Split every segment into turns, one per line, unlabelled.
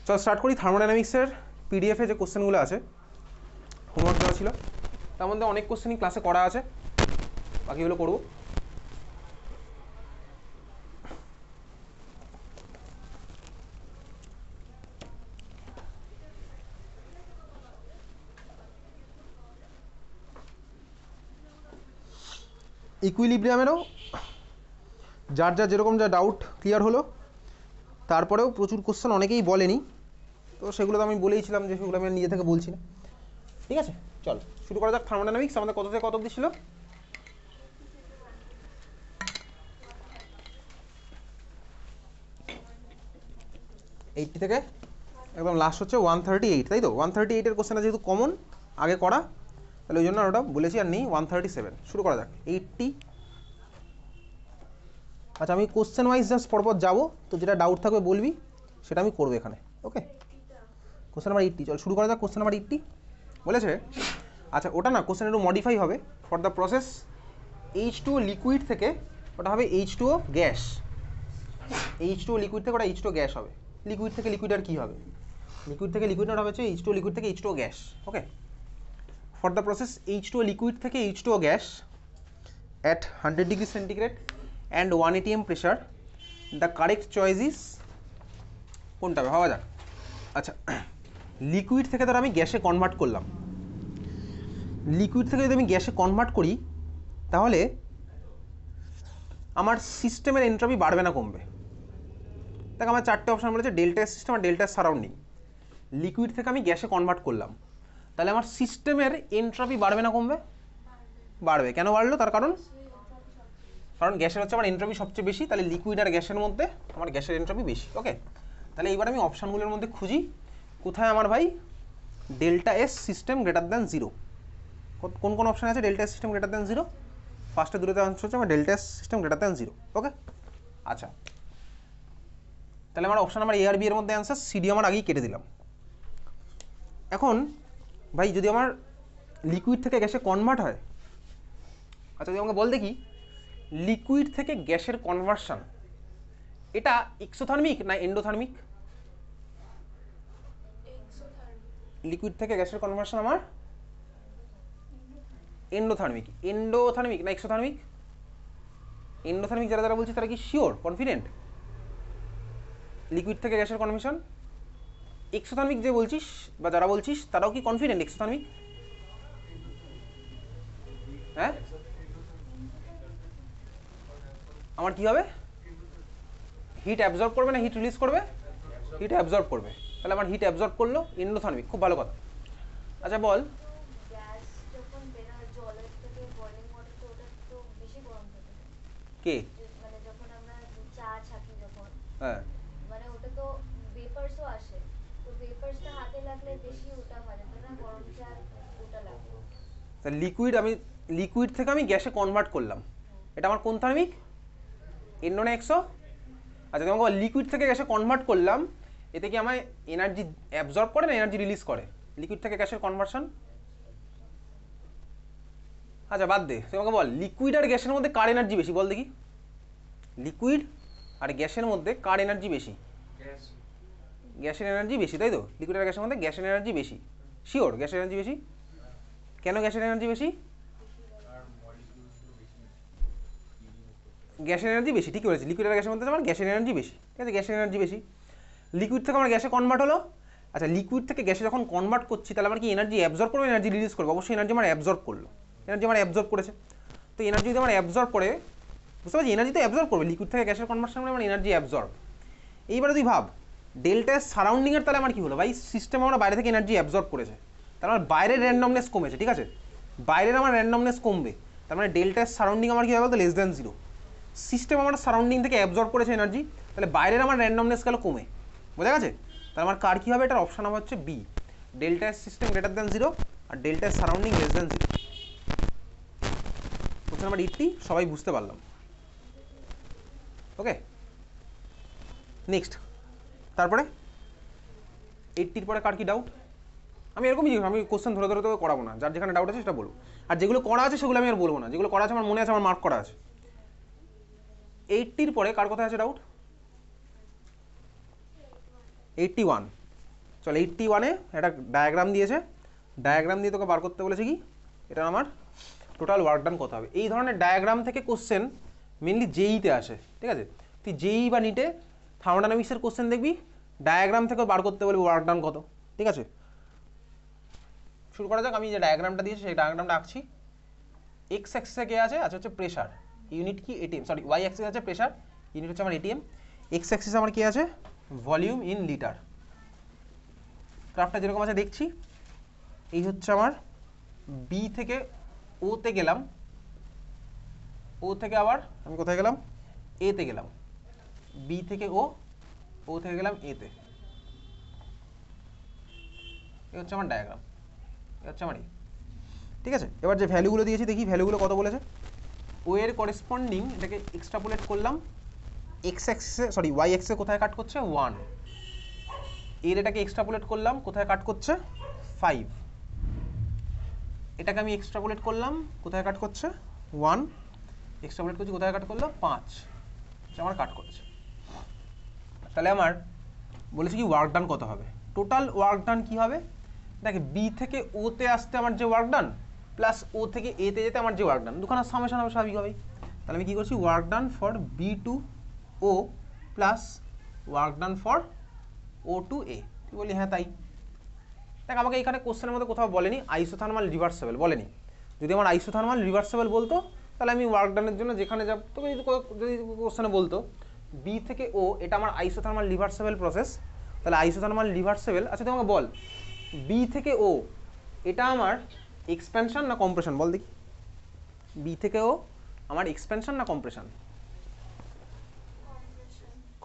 চল স্টার্ট করি। থার্মোডাইনামিক্সের পিডিএফে যে কোশ্চেনগুলো আছে হোমওয়ার্ক দেওয়া ছিল, তার মধ্যে অনেক কোশ্চেনই ক্লাসে করা আছে, বাকিগুলো করবো। ইকুইলিব্রিয়ামেরও যার যার যেরকম যা ডাউট ক্লিয়ার হলো, তারপরেও প্রচুর কোশ্চেন অনেকেই বলেনি, তো সেগুলো তো আমি বলেইছিলাম যে সেগুলো আমি নিজে থেকে বলছি না। ঠিক আছে, চল শুরু করা যাক। থার্মোডাইনামিক্স আমাদের কত থেকে কত অবধি ছিল? এইটটি থেকে একদম লাস্ট হচ্ছে 138, তাই তো? 138-এর কোশ্চেনটা যেহেতু কমন আগে করা, তাহলে ওই জন্য ওটা বলেছি আর নেই। 137 শুরু করা যাক। 80। আচ্ছা, আমি কোশ্চেন ওয়াইজ জাস্ট পরপর যাবো, তো যেটা ডাউট থাকবে বলবি, সেটা আমি করবো এখানে। ওকে, কোশ্চেন নাম্বার 80, চল শুরু করা যাক। কোশ্চেন নাম্বার 80 বলেছে, আচ্ছা ওটা না কোশ্চেন একটু মডিফাই হবে। For the process H2O liquid থেকে ওটা হবে H2O গ্যাস। H2O লিকুইড থেকে ওটা H2O গ্যাস হবে। লিকুইড থেকে লিকুইড আর কী হবে? লিকুইড থেকে লিকুইড ওটা হচ্ছে H2O লিকুইড থেকে H2O gas. Okay, for the process H2O liquid থেকে H2O gas at 100 degree centigrade and 1 atm pressure, the correct choice is কোনটা হবে? ভাবা যাক। আচ্ছা, লিকুইড থেকে ধর আমি গ্যাসে কনভার্ট করলাম। লিকুইড থেকে যদি আমি গ্যাসে কনভার্ট করি, তাহলে আমার সিস্টেমের এন্ট্রপি বাড়বে না কমবে? দেখ, আমার চারটে অপশান বলেছে, ডেল্টা এস সিস্টেম আর ডেল্টা সারাউন্ডিং। লিকুইড থেকে আমি গ্যাসে কনভার্ট করলাম, তাহলে আমার সিস্টেমের এন্ট্রপি বাড়বে না কমবে? বাড়বে। কেন বাড়লো? তার কারণ গ্যাসের হচ্ছে আমার এন্ট্রপি সবচেয়ে বেশি, তাহলে লিকুইড আর গ্যাসের মধ্যে আমার গ্যাসের এন্ট্রপি বেশি। ওকে, তাহলে এইবার আমি অপশানগুলোর মধ্যে খুঁজি কোথায় আমার ভাই delta S system greater than zero. কোন কোন অপশান আছে delta S system greater than zero? ফার্স্টে দুটোতে আনসার হচ্ছে আমার delta S system greater than zero. Okay, আচ্ছা তাহলে আমার অপশান নাম্বার এ আর বি এর মধ্যে অ্যান্সার, সিডি আমার আগেই কেটে দিলাম। এখন ভাই যদি আমার লিকুইড থেকে গ্যাসে কনভার্ট হয়, আচ্ছা যদি আমাকে বল দেখি লিকুইড থেকে গ্যাসের কনভার্সন এটা এক্সোথার্মিক না এন্ডোথার্মিক? লিকুইড থেকে গ্যাসের কনভার্সন আমার এন্ডোথার্মিক। এন্ডোথার্মিক না এক্সোথার্মিক? এন্ডোথার্মিক যারা যারা বলছি তারা কি শিওর, কনফিডেন্ট? লিকুইড থেকে গ্যাসের কনভার্সন এক্সোথার্মিক যে বলছিস বা যারা বলছিস তারাও কি কনফিডেন্ট এক্সোথার্মিক? হ্যাঁ, আমার কি হবে? হিট অ্যাবজর্ব করবে না হিট রিলিজ করবে? হিট অ্যাবজর্ব করবে। তাহলে আমার হিট অ্যাবজর্ব করলো, এন্ডোথার্মিক। খুব ভালো কথা। আচ্ছা বল, কে? হ্যাঁ,
মানে ওটা তো ভেপারসও আসে, তো ভেপারসটা হাতে লাগলে বেশি ওটা হয় না, না গরম চা ওটা লাগে।
তা লিকুইড, আমি লিকুইড থেকে আমি গ্যাসে কনভার্ট করলাম, এটা আমার কোন থার্মিক? এন্ডো না এক্সো? আচ্ছা তোমাকে লিকুইড থেকে গ্যাসে কনভার্ট করলাম, এতে কি আমায় এনার্জি অ্যাবজর্ব করে না এনার্জি রিলিজ করে? লিকুইড থেকে গ্যাসের কনভার্সন। আচ্ছা বাদ দে, তোমাকে বল লিকুইড আর গ্যাসের মধ্যে কার এনার্জি বেশি বল দেখি? লিকুইড আর গ্যাসের মধ্যে কার এনার্জি বেশি? গ্যাসের এনার্জি বেশি, তাই তো? লিকুইড আর গ্যাসের মধ্যে গ্যাসের এনার্জি বেশি। শিওর গ্যাসের এনার্জি বেশি? কেন গ্যাসের এনার্জি বেশি? গ্যাসের এনার্জি বেশি, ঠিক বলেছি। লিকুইড আর গ্যাসের মধ্যে আমার গ্যাসের এনার্জি বেশি, ঠিক আছে? গ্যাসের এনার্জি বেশি। লিকুইড থেকে আমার গ্যাসে কনভার্ট হলো। আচ্ছা, লিকুইড থেকে গ্যাসে যখন কনভার্ট করছি, তাহলে আমার কি এনার্জি অ্যাবজর্ব করবে, এনার্জি রিলিজ করবে? অবশ্যই এনার্জি আমার অ্যাবজর্ব করলো, এনার্জি আমার অ্যাবজর্ব করেছে। তো এনার্জি যদি আমার অ্যাবজর্ব করে, বুঝতে পারছি, এনার্জি তো অ্যাবজর্ব করবে। লিকুইড থেকে গ্যাসের কনভার্সন মানে আমার এনার্জি অ্যাবজর্ব। এইবারে তুই ভাব ডেল্টা সারাউন্ডিংয়ের, তাহলে আমার কি হলো ভাই? সিস্টেম আমার বাইরে থেকে এনার্জি অ্যাবজর্ব করেছে, তার মানে বাইরের র্যান্ডমনেস কমেছে, ঠিক আছে? বাইরের আমার র্যান্ডমনেস কমবে, তার মানে ডেল্টা সারাউন্ডিং আমার কি হবে বলতো? Less than zero. সিস্টেম আমার সারাউন্ডিং থেকে অ্যাবজর্ব করেছে এনার্জি, তাহলে বাইরের আমার র্যান্ডমনেস গেল কমে। বোঝা গেছে? তাহলে আমার কার কী হবে? এটার অপশান আমার হচ্ছে B, delta system greater than zero আর delta surrounding less than zero. Question number 80 সবাই বুঝতে পারলাম। Okay, next. তারপরে 80-র পরে কার কি ডাউট? আমি এরকমই জিজ্ঞেস, আমি কোশ্চেন ধরে ধরে তো করাবো না, যার যেখানে ডাউট আছে সেটা বলবো। আর যেগুলো করা আছে সেগুলো আমি আর বলবো না, যেগুলো করা আছে আমার মনে আছে, আমার মার্ক করা আছে। 80-র পরে কার কথা আছে ডাউট? 81। চল 81-এ একটা ডায়াগ্রাম দিয়েছে, ডায়াগ্রাম দিয়ে তোকে বার করতে বলেছে কি এটা আমার টোটাল ওয়ার্ক ডান কত হবে। এই ধরনের ডায়াগ্রাম থেকে কোশ্চেন মেনলি জেইতে আসে, ঠিক আছে। তুই জেই বা নিটে থার্মোডাইনামিক্সের কোশ্চেন দেখবি ডায়াগ্রাম থেকে বার করতে বলবি ওয়ার্ক ডান কত, ঠিক আছে। শুরু করা যাক। আমি যে ডায়াগ্রামটা দিয়েছি সেই ডায়াগ্রামটা আঁকছি। এক্স অ্যাক্সিসে কে আছে, আচ্ছা হচ্ছে প্রেশার, ইউনিট কি এটিএম, সরি ওয়াই অ্যাক্সিস আছে প্রেশার, ইউনিট হচ্ছে আমার এটিএম। এক্স অ্যাক্সিস আমার কি আছে, ভলিউম ইন লিটার। গ্রাফটা যেরকম আছে দেখছি, এই হচ্ছে আমার বি থেকে ওতে গেলাম, ও থেকে আবার আমি কোথায় গেলাম, এতে গেলাম, বি থেকে ও থেকে গেলাম এতে। এই হচ্ছে আমার ডায়াগ্রাম, এই হচ্ছে আমার ঠিক আছে। এবার যে ভ্যালুগুলো দিয়েছি দেখি ভ্যালুগুলো কত বলেছে। ও এর করেসপন্ডিং এটাকে এক্সট্রাপোলেট করলাম, এক্স অ্যাক্সিসে সরি ওয়াই অ্যাক্সিসে কোথায় কাট করছে 1, এর এটাকে এক্সট্রাপোলেট করলাম কোথায় কাট করছে 5, এটাকে আমি এক্সট্রাপোলেট করলাম কোথায় কাট করছে 1, এক্সট্রাপোলেট করছি কোথায় কাট করলো 5, আমার কাট করছে। তাহলে আমার বলেছি কি ওয়ার্ক ডান কত হবে, টোটাল ওয়ার্ক ডান কি হবে, দেখে বি থেকে ওতে আসতে আমার যে ওয়ার্ক ডান প্লাস ও থেকে এতে যেতে আমার যে ওয়ার্ক ডান, দুখানা সামেশন হবে স্বাভাবিকভাবেই। তাহলে আমি কী করছি, work done for B to O plus work done for O to A. তুই বলি হ্যাঁ তাই। দেখ আমাকে এখানে কোশ্চেনের মধ্যে কোথাও বলেনি আইসোথার্মাল রিভার্সেবল, বলেনি। যদি আমার আইসোথার্মাল রিভার্সেবল বলতো তাহলে আমি ওয়ার্ক ডানের জন্য যেখানে যাব, তোকে যদি কোশ্চেনে বলতো বি থেকে ও এটা আমার আইসোথার্মাল রিভার্সেবল প্রসেস, তাহলে আইসোথার্মাল রিভার্সেবল, আচ্ছা তুই আমাকে বল বি থেকে ও এটা আমার এক্সপ্যানশন না কম্প্রেশন, বল দেখি। বি থেকে ও আমার এক্সপ্যানশন না কম্প্রেশন,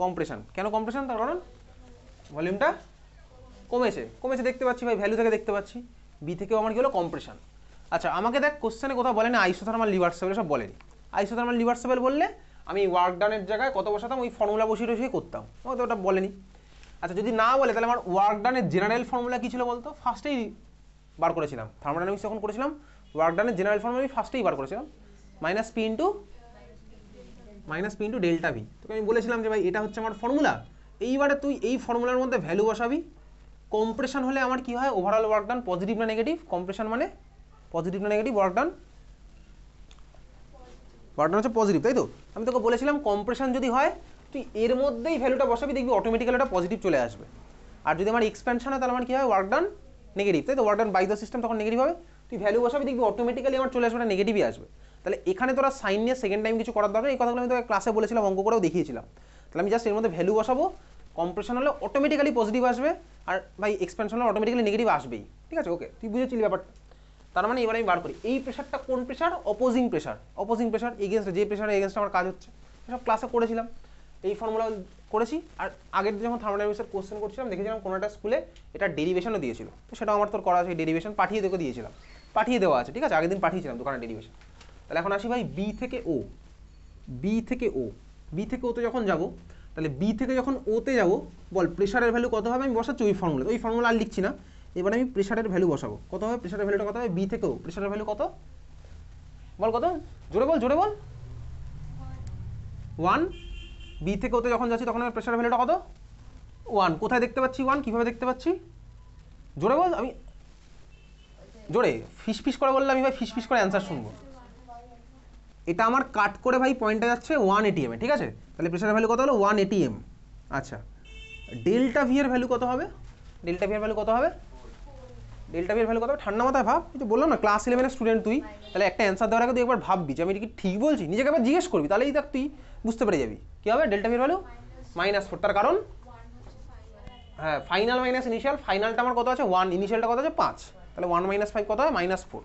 কম্প্রেশন। কেন কম্প্রেশন, তার কারণ ভলিউমটা কমেছে, কমেছে দেখতে পাচ্ছি ভাই, ভ্যালু থেকে দেখতে পাচ্ছি। বি থেকেও আমার কি হলো কম্প্রেশন। আচ্ছা আমাকে দেখ কোশ্চেনে কোথাও বলেনি আইসোথার্মাল রিভার্সেবল, সব বলেনি। আইসোথার্মাল রিভার্সেবল বললে আমি ওয়ার্ক ডানের জায়গায় কত বসাতাম, ওই ফর্মুলা বসিয়ে করতাম, তো ওটা বলেনি। আচ্ছা যদি না বলে তাহলে আমার ওয়ার্ক ডানের জেনারেল ফর্মুলা কী ছিল বলতো, ফার্স্টেই বার করেছিলাম থার্মোডাইনামিক্স যখন করেছিলাম, ওয়ার্ক ডানের জেনারেল ফর্মুলা আমি ফার্স্টেই বার করেছিলাম, minus P into delta V. তোকে আমি বলেছিলাম যে ভাই এটা হচ্ছে আমার ফর্মুলা, এইবারে তুই এই ফর্মুলার মধ্যে ভ্যালু বসাবি। কম্প্রেশন হলে আমার কি হয়, ওভারঅল ওয়ার্ক ডান পজিটিভ না নেগেটিভ, কম্প্রেশন মানে পজিটিভ না নেগেটিভ, ওয়ার্ক ডান হচ্ছে পজিটিভ, তাই তো। আমি তোকে বলেছিলাম কম্প্রেশন যদি হয় তুই এর মধ্যেই ভ্যালুটা বসাবি, দেখবি অটোমেটিক্যালি ওটা পজিটিভ চলে আসবে। আর যদি আমার এক্সপ্যানশন হয় তাহলে আমার কি হয়, ওয়ার্ক ডান নেগেটিভ, তাই তো, work done by the system তখন নেগেটিভ হবে। তুই ভ্যালু বসাবি দেখবি অটোমেটিক্যালি আমার চলে আসবে, ওটা নেগেটিভই আসবে। তাহলে এখানে তোরা সাইন নিয়ে সেকেন্ড টাইম কিছু করার দরকার, এই কথাগুলো আমি তোকে ক্লাসে বলেছিলাম, অঙ্ক করেও দেখিয়েছিলাম। তাহলে আমি জাস্ট এর মধ্যে ভ্যালু বসাবো, কম্প্রেশন হলে অটোমেটিক্যালি পজিটিভ আসবে, আর ভাই এক্সপ্যানশন হলে অটোমেটিক্যালি নেগেটিভ আসবেই, ঠিক আছে। ওকে তুই বুঝেছিলি ব্যাপারটা। তার মানে এবার আমি বার করি এই প্রেশারটা কোন প্রেশার, অপোজিং প্রেশার এগেনস্ট, যে প্রেশার এগেনস্ট আমার কাজ হচ্ছে, সব ক্লাসে করেছিলাম, এই ফর্মুলা করেছি। আর আগের যখন থার্মোডাইনামিক্সের কোশ্চেন করছিলাম দেখেছিলাম কোনো একটা স্কুলে এটা ডেরিভেশনও দিয়েছিল, তো সেটা আমার তোর করা আছে, ডেরিভেশন পাঠিয়ে তোকে দিয়েছিলাম, পাঠিয়ে দেওয়া আছে, ঠিক আছে, আগের দিন পাঠিয়েছিলাম দোকানে ডেরিভেশন। তাহলে এখন আসি ভাই বি থেকে ওতে যখন যাব, তাহলে বি থেকে যখন ওতে যাব বল প্রেশারের ভ্যালু কত হবে, আমি বসাচ্ছি ওই ফর্মুলা, ওই ফর্মুলা আর লিখছি না। এবার আমি প্রেশারের ভ্যালু বসাবো, কত হবে প্রেশারের ভ্যালুটা, কত হবে বি থেকেও প্রেশারের ভ্যালু কত বল, কত জোরে বল 1। বি থেকে ওতে যখন যাচ্ছি তখন আমার প্রেশারের ভ্যালুটা কত 1, কোথায় দেখতে পাচ্ছি 1, কিভাবে দেখতে পাচ্ছি, জোরে বল, আমি জোরে ফিস করে বললে আমি ভাই ফিস করে অ্যান্সার শুনবো। এটা আমার কাট করে ভাই পয়েন্টটা যাচ্ছে 1 ATM এ, ঠিক আছে। তাহলে প্রেশারের ভ্যালু কত হলো 1 ATM। আচ্ছা ডেল্টা ভি এর ভ্যালু কত হবে, ঠান্ডা মাথায় ভাব, এই তো বললাম না ক্লাস 11-এর স্টুডেন্ট তুই, তাহলে একটা অ্যান্সার দেওয়ার আগে তুই একবার ভাববি যে আমি এটা কি ঠিক বলছি, নিজেকে একবার জিজ্ঞেস করবি, তাহলেই দেখ তুই বুঝতে পেরে যাবি কী হবে। ডেল্টা ভি এর ভ্যালু -4, তার কারণ হ্যাঁ ফাইনাল মাইনাস ইনিশিয়াল, ফাইনালটা আমার কত আছে 1, ইনিশিয়ালটা কত আছে 5, তাহলে 1 - 5 কত হয় -4।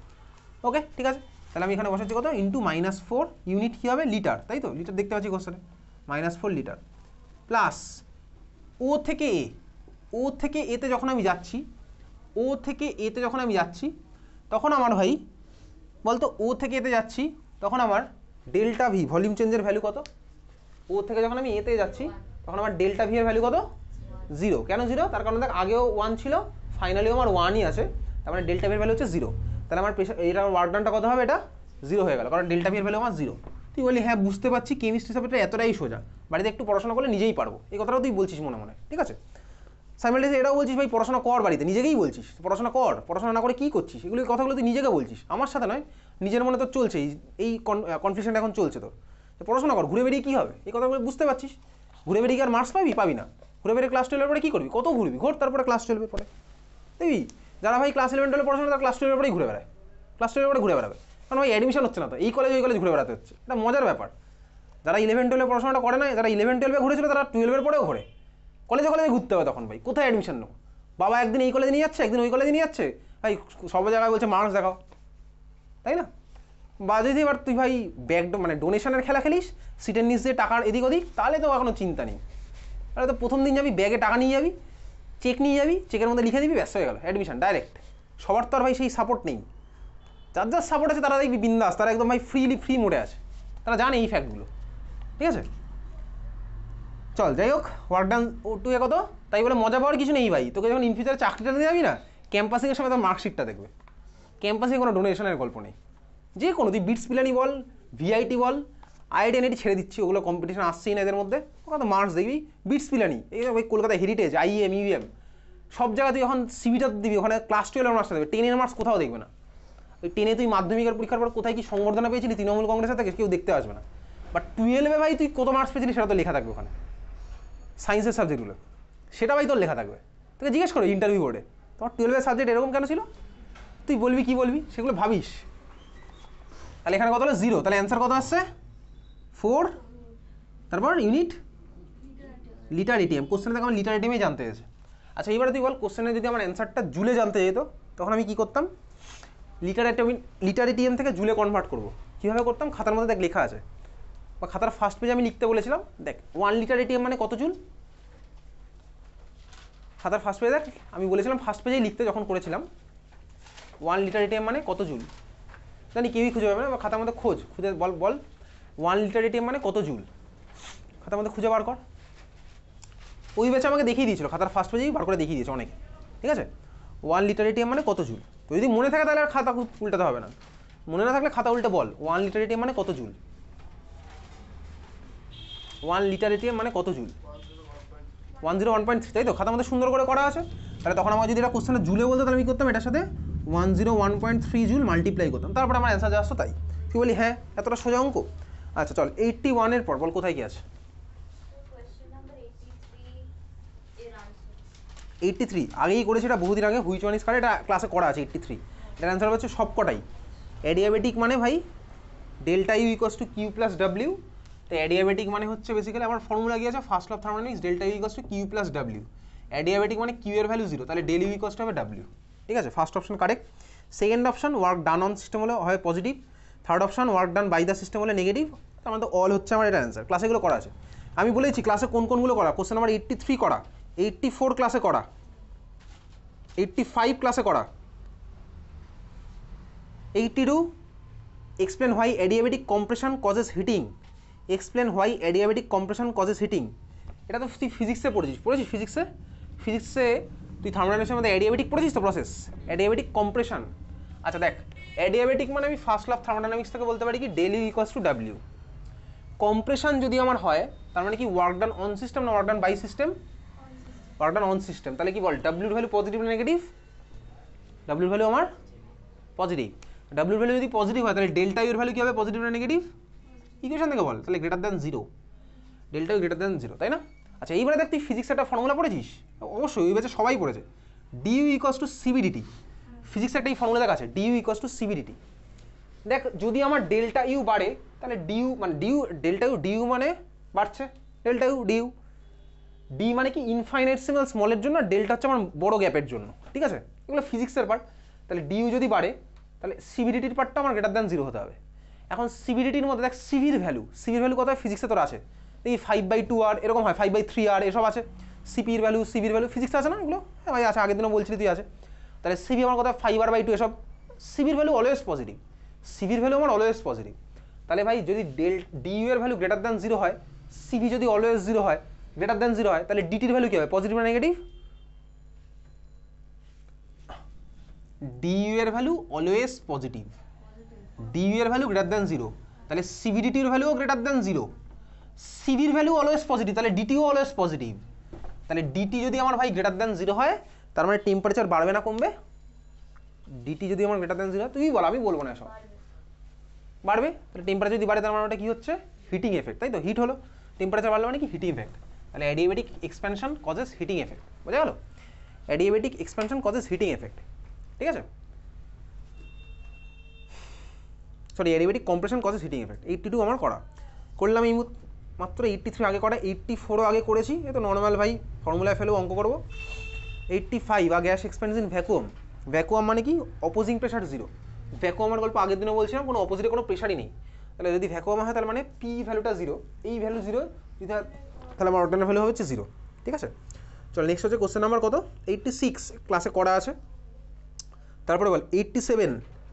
ওকে ঠিক আছে, তাহলে আমি এখানে বসাচ্ছি কত ইন্টু -4, ইউনিট কী হবে লিটার, তাই তো, লিটার দেখতে পাচ্ছি কোশ্চেনে, -4 লিটার প্লাস ও থেকে এতে যখন আমি যাচ্ছি, তখন আমার ভাই বলতো ও থেকে এতে যাচ্ছি তখন আমার ডেল্টা ভি ভলিউম চেঞ্জের ভ্যালু কত, ও থেকে যখন আমি এতে যাচ্ছি তখন আমার ডেল্টা ভি এর ভ্যালু কত 0। কেন 0, তার কারণ দেখ আগেও 1 ছিল, ফাইনালিও আমার 1ই আছে, তার মানে ডেল্টা ভি এর ভ্যালু হচ্ছে 0। তাহলে আমার প্রেশার এটা ওয়ার্ক ডানটা কত হবে, এটা 0 হয়ে গেল, কারণ ডেল্টা ভি এর ভ্যালু আমার 0। তুই বলি হ্যাঁ বুঝতে পারছি, কেমিস্ট্রি সাবজেক্টটা এতটাই সোজা, বাড়িতে একটু পড়াশোনা করলে নিজেই পারবো, এই কথাটাও তুই বলছিস মনে মনে, ঠিক আছে। সাইমালটেনিয়াসলি এটাও বলছিস ভাই পড়াশোনা কর বাড়িতে, নিজেকেই বলছিস পড়াশোনা কর, পড়াশোনা না করে কী করছিস, এগুলো কথাগুলো তুই নিজেকে বলছিস, আমার সাথে নয়, নিজের মনে তোর চলছে এই কনফিউশনটা এখন চলছে তোর, পড়াশোনা কর, ঘুরে বেরিয়ে কী হবে এই কথাগুলো বুঝতে পারছিস, ঘুরে বেরিয়ে কি আর মার্কস পাবি না, ঘুরে বেরিয়ে ক্লাস 12 পরে কী করবি, কত ঘুরবি, ঘোর তারপরে ক্লাস 12 পরে দেখবি, যারা ভাই ক্লাস 11 12 পড়াশোনা তারা ক্লাস 12 পরেই ঘুরে বেড়ায়, ক্লাস 12 পরে ঘুরে বেড়াবে, কারণ ভাই অ্যাডমিশন হচ্ছে না তো, এই কলেজ ওই কলেজ ঘুরে বেড়াতে হচ্ছে, এটা মজার ব্যাপার। যারা 11 12 পড়াশোনাটা করে না, যারা 11 12 ঘুরেছিল তারা 12 পরেও ঘোরে, কলেজে ঘুরতে হবে তখন ভাই, কোথায় অ্যাডমিশন নেবো, বাবা একদিন এই কলেজে নিয়ে যাচ্ছে একদিন ওই কলেজে নিয়ে যাচ্ছে, ভাই সব জায়গায় বলছে মার্কস দেখাও, তাই না? বা যদি এবার তুই ভাই মানে ডোনেশনের খেলা খেলিস, সিটের নিচ দিয়ে টাকার এদিক ওদিক, তাহলে তো এখনো চিন্তা নেই, তাহলে তো প্রথম দিন যাবি ব্যাগে টাকা নিয়ে যাবি, চেক নিয়ে যাবি, চেকের মধ্যে লিখে দিবি, ব্যস্ত হয়ে গেল অ্যাডমিশন ডাইরেক্ট। সবার তো আর ভাই সেই সাপোর্ট নেই, যার যার সাপোর্ট আছে তারা দেখবি বিন্দাস, তারা একদম ভাই ফ্রি মোডে আছে, তারা জানে এই ফ্যাক্টগুলো, ঠিক আছে? চল যাই হোক, ওয়ার্ক ডান টু এ কত, তাই বলে মজা পাওয়ার কিছু নেই ভাই, তোকে যখন ইন ফিউচারে চাকরিটা দিয়ে যাবি না, ক্যাম্পাসিংয়ের সময় তোর মার্কশিটটা দেখবে, ক্যাম্পাসে কোনো ডোনেশনের গল্প নেই, যে কোনো তুই বিটস পিলানি বল, ভিআইটি বল, আইডেন্টি ছেড়ে দিচ্ছি, ওগুলো কম্পিটিশন আসছেই না এদের মধ্যে, ওরা তো মার্কস দেখবি, বিটস পিলানি এই ওই কলকাতা হেরিটেজ, আইএম ইউএম সব জায়গায় তুই এখন সিভিটা দিবি, ওখানে ক্লাস 12 মার্কসটা দেবে, 10 মার্কস কোথাও দেখবে না, ওই 10 তুই মাধ্যমিকের পরীক্ষার পর কোথায় কি সংবর্ধনা পেয়েছিলি তৃণমূল কংগ্রেসের থেকে কেউ দেখতে আসবে না, বাট 12 ভাই তুই কত মার্কস পেয়েছিলি সেটা তো লেখা থাকবে ওখানে, সায়েন্সের সাবজেক্টগুলো সেটা ভাই তোর লেখা থাকবে, তোকে জিজ্ঞেস করো ইন্টারভিউ বোর্ডে তোমার 12 সাবজেক্ট এরকম কেন ছিল, তুই বলবি কি বলবি সেগুলো ভাবিস, তাহলে এখানে কত হলো 0, তাহলে অ্যান্সার কত আসছে 4, তারপর ইউনিট লিটার এটিএম, কোশ্চেনে দেখো আমার লিটার এটিএমই জানতে হয়েছে। আচ্ছা এবারে তুই বল কোশ্চেনে যদি আমার অ্যান্সারটা জুলে জানতে যেত তখন আমি কী করতাম, লিটার এটিএম থেকে জুলে কনভার্ট করবো, কীভাবে করতাম, খাতার মধ্যে দেখ লেখা আছে, বা খাতার ফার্স্ট পেজে আমি লিখতে বলেছিলাম, দেখ 1 লিটার এটিএম মানে কত জুল, খাতার ফার্স্ট পেজে দেখ আমি বলেছিলাম ফার্স্ট পেজেই লিখতে যখন করেছিলাম 1 লিটার এটিএম মানে কত জুল, জানি কেউই খুঁজে পাবে না, বা খাতার মধ্যে খুঁজে বল 1 লিটার এটিএম মানে কত জুল, খাতার মধ্যে খুঁজে বার কর, ওই ব্যাচে আমাকে দেখিয়ে দিয়েছিল, খাতার ফার্স্ট পেজেই বার করে দেখিয়ে দিয়েছে অনেকে, ঠিক আছে? 1 লিটার এটিএম মানে কত জুল, তো যদি মনে থাকে তাহলে আর খাতা উল্টাতে হবে না, মনে না থাকলে খাতা উল্টে বল 1 লিটার এটিএম মানে কত জুল, 1 লিটার এটিএম মানে কত জুল, 101.3, তাই তো খাতার মধ্যে সুন্দর করে করা আছে, তাহলে তখন আমার যদি এটা কোশ্চেনটা জুলে বলতো তাহলে আমি করতাম এটার সাথে 101.3 জুল মাল্টিপ্লাই করতাম, তারপরে আমার অ্যান্সার যা আসতো তাই, তুই বলি হ্যাঁ এতটা সোজা অঙ্ক। আচ্ছা চল 81 এর পর বল কোথায় কি আছে, 83 আগেই করেছি, এটা বহুদিন আগে, হুইচ ওয়ান ইজ কারেক্ট, এটা ক্লাসে করা আছে 83, এটার অ্যান্সার হচ্ছে সব কটাই, অ্যাডিয়াবেটিক মানে ভাই delta U equals to Q plus W, তো অ্যাডিয়াবেটিক মানে হচ্ছে বেসিক্যালি আমার ফর্মুলা কি আছে, first law of thermodynamics, delta U equals to Q plus W, adiabatic মানে কিউ এর ভ্যালু 0, তাহলে ডেল ইউ ইকুয়ালস টু হবে ডাব্লিউ, ঠিক আছে? First option correct. Second option work done on system হলে হয় positive, third option work done by the system হলে negative, তার মানে তো অল হচ্ছে আমার এটা অ্যান্সার, ক্লাসে এগুলো করা আছে, আমি বলেছি ক্লাসে কোনগুলো করা, কোশ্চেন নাম্বার 83 করা, 84 ক্লাসে করা, 85 ক্লাসে করা, 82 explain why adiabatic compression causes heating, explain why adiabatic compression causes heating, এটা তো তুই ফিজিক্সে পড়েছিস ফিজিক্সে তুই থার্মোডাইনামিক্সের মধ্যে অ্যাডিয়াবেটিক পড়েছিস তো প্রসেস, অ্যাডিয়াবেটিক কম্প্রেশন। আচ্ছা দেখ অ্যাডিয়াবেটিক মানে আমি ফার্স্ট ল অফ থার্মোডাইনামিক্স থেকে বলতে পারি কি del U equals to W, compression যদি আমার হয় তার মানে কি ওয়ার্ক ডান অন সিস্টেম না work done by system, work done on system, তাহলে কি বল ডাব্লিউর ভ্যালু পজিটিভ না নেগেটিভ, ডাব্লিউর ভ্যালু আমার পজিটিভ, ডাব্লিউর ভ্যালু যদি পজিটিভ হয় তাহলে ডেল্টা ইউর ভ্যালু কি হবে পজিটিভ না নেগেটিভ, ইকুয়েশন থেকে বল, তাহলে greater than 0, delta U greater than 0, তাই না? আচ্ছা এইবারে দেখ তুই ফিজিক্স একটা ফর্মুলা পড়েছিস, অবশ্যই ওই ব্যাচে সবাই পড়েছে, ডিইউ ইকুয়ালস টু সিবিডিটি, ফিজিক্স একটা এই ফর্মুলা দেখ আছে, ডিইউ ইকুয়ালস টু সিবিডিটি, দেখ যদি আমার ডেল্টা ইউ বাড়ে তাহলে ডিইউ মানে ডেল্টা ইউ ডিইউ মানে বাড়ছে, ডেল্টা ইউ ডিইউ, ডি মানে কি ইনফাইনাইটেসিমাল স্মলের জন্য, ডেল্টা হচ্ছে আমার বড় গ্যাপের জন্য, ঠিক আছে? এগুলো ফিজিক্সের পার্ট, তাহলে ডিইউ যদি বাড়ে তাহলে সিবিডিটির পার্টটা আমার গ্রেটার দ্যান 0 হতে হবে। এখন সিবিডিটির মধ্যে দেখ সিভির ভ্যালু কত হয় ফিজিক্সে তোর আছে, এই 5/2 আর এরকম হয়, 5/3 আর এসব আছে, সিপির ভ্যালু সিভির ভ্যালু ফিজিক্সে আছে না এগুলো, হ্যাঁ ভাই আছে, আগের দিনও বলছিলি তুই আছে, তাহলে সিভি আমার কথা 5/2 এসব, সিভির ভ্যালু অলওয়েজ পজিটিভ, সিভির ভ্যালু আমার অলওয়েজ পজিটিভ, তাহলে ভাই যদি ডিইউ এর ভ্যালু গ্রেটার দ্যান 0 হয়, সিভি যদি অলওয়েজ 0 হয়, গ্রেটার দ্যান 0 হয়, তাহলে ডিটির ভ্যালু কি হবে পজিটিভ না নেগেটিভ, ডিইউ এর ভ্যালু অলওয়েজ পজিটিভ, ডিইউ এর ভ্যালু গ্রেটার দ্যান 0, তাহলে সিভিডিটির ভ্যালুও গ্রেটার দ্যান 0, সিভির ভ্যালু অলওয়েজ পজিটিভ, তাহলে ডিটিও অলওয়েজ পজিটিভ, তাহলে ডিটি যদি আমার ভাই গ্রেটার দ্যান 0 হয় তার মানে টেম্পারেচার বাড়বে না কমবে? ডিটি যদি আমার গ্রেটার দ্যান 0 তুই বল, আমি বলবো না সব, বাড়বে। তাহলে টেম্পারেচার যদি বাড়ে তার মানে ওটা কি হচ্ছে? হিটিং এফেক্ট, তাই তো? হিট হলো, টেম্পারেচার বাড়লে মানে কি? Heating effect. তাহলে adiabatic expansion causes heating effect, বোঝা গেল? Adiabatic expansion causes heating effect, ঠিক আছে? Sorry, adiabatic compression causes heating effect. 82 আমার করা, করলাম এই মাত্র 83 আগে করা, 84ও আগে করেছি, এ তো নর্মাল ভাই, ফর্মুলায় ফেলেও অঙ্ক করবো। 85 আর gas expands in vacuum. Vacuum মানে কি? Opposing pressure 0। ভ্যাকুয়ামের গল্প আগের দিনও বলছিলাম, কোনো অপোজিটে কোনো প্রেশারই নেই। তাহলে যদি ভ্যাকুয়াম হয় তাহলে মানে পি ভ্যালুটা 0, এই ভ্যালু 0, তাহলে আমার অর্ডিনাল ভ্যালু হচ্ছে 0, ঠিক আছে? চল নেক্সট হচ্ছে কোশ্চেন নাম্বার কত? 86 ক্লাসে করা আছে। তারপরে বল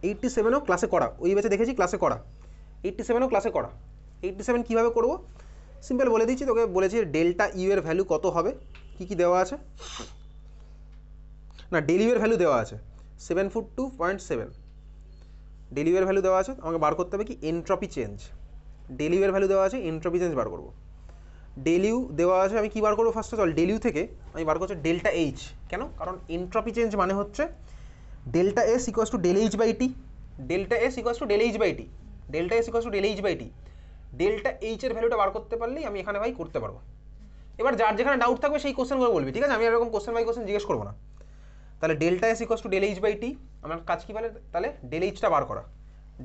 87ও ক্লাসে করা, ওই ব্যাচে দেখেছি ক্লাসে করা। 87ও ক্লাসে করা। 87 কীভাবে করবো? সিম্পল বলে দিচ্ছি তোকে, বলেছি ডেল্টা ইউ এর ভ্যালু কত হবে, কী কী দেওয়া আছে না, ডেল ইউ এর ভ্যালু দেওয়া আছে 7.2.7। ডেল ইউ এর ভ্যালু দেওয়া আছে, আমাকে বার করতে হবে কি? Entropy change. ডেল ইউ এর ভ্যালু দেওয়া আছে, এনট্রপি চেঞ্জ বার করবো। ডেল ইউ দেওয়া আছে, আমি কী বার করবো ফার্স্টে? চল ডেল ইউ থেকে আমি বার করছি ডেল্টা এইচ। কেন? কারণ এনট্রপি চেঞ্জ মানে হচ্ছে delta S equals to del H by T. Delta S equals to del H by T. Delta S equals to del H by T. Delta H এর ভ্যালুটা বার করতে পারলেই আমি এখানে ভাই করতে পারবো। এবার যার যেখানে ডাউট থাকবে সেই কোশ্চেনগুলো বলবি, ঠিক আছে? আমি এরকম কোশ্চেন বাই কোশ্চেন জিজ্ঞেস করবো না। তাহলে delta S equals to del H by T, আমার কাজ কী বলে? তাহলে ডেল এইচটা বার করা।